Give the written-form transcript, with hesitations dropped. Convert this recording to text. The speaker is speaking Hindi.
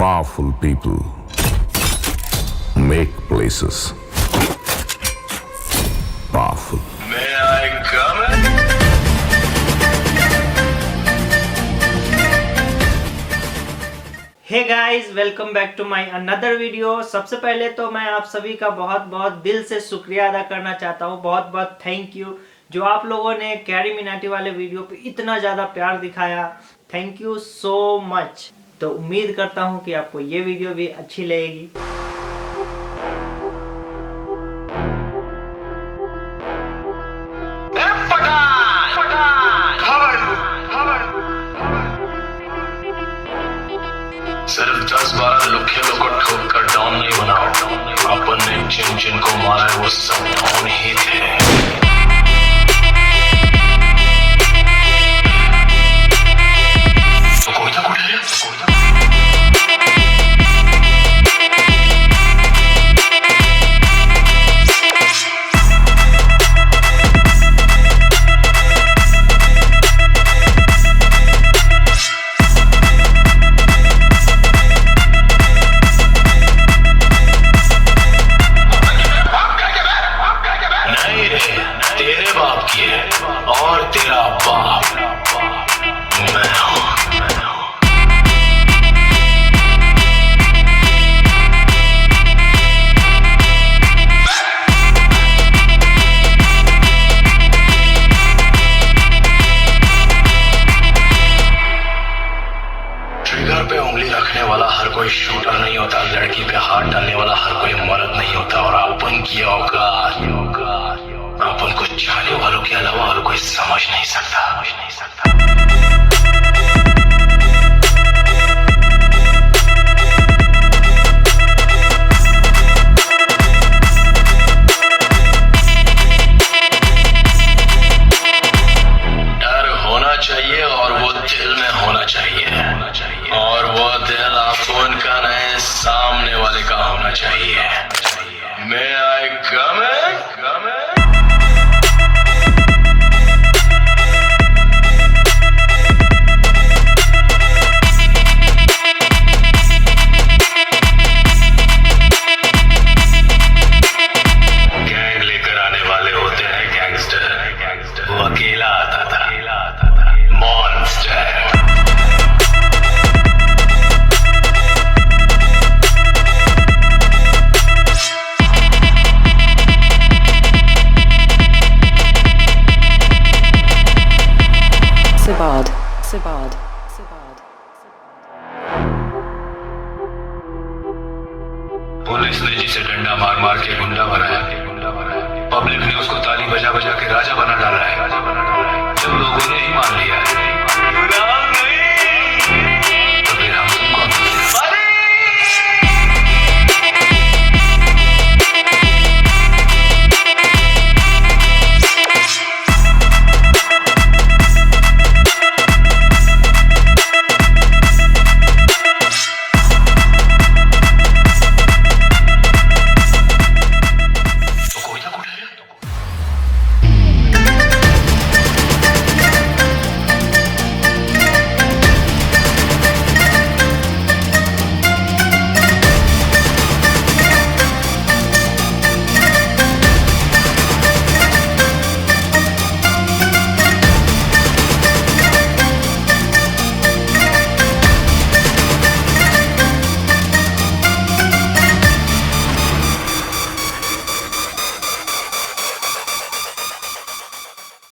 Powerful people make places powerful. May I come in? Hey guys, welcome back to my another video. सबसे पहले तो मैं आप सभी का बहुत बहुत दिल से शुक्रिया अदा करना चाहता हूँ। बहुत बहुत थैंक यू जो आप लोगों ने कैरी मिनाटी वाले वीडियो पे इतना ज़्यादा प्यार दिखाया। Thank you so much. तो उम्मीद करता हूँ कि आपको ये वीडियो भी अच्छी लगेगी। सिर्फ 10-12 लुखे लोग को ठोक कर डाउन नहीं बनाओ। अपन ने जिन जिन को मारा है वो सब डाउन ही थे। तो कोई ना कोई तेरे बाप की है और तेरा बाप मैं हूं। ट्रिगर पे उंगली रखने वाला हर कोई शूटर नहीं होता। लड़की पे हाथ डालने वाला हर कोई मर्द नहीं होता। और अपन की औकात अपन को चाहने वालों के अलावा और कोई समझ नहीं सकता। डर होना चाहिए और वो दिल में होना चाहिए। और वो दिल अपन का नहीं, सामने वाले का होना चाहिए। May I come in? Gang लेकर आने वाले होते हैं गैंगस्टर। वो अकेला आता था मॉन्स्टर। Sabad. पुलिस ने जिसे डंडा मार मार के गुंडा बनाया, पब्लिक ने उसको ताली बजा बजा के राजा बना डाला है। जब लोगों ने ही मान लिया है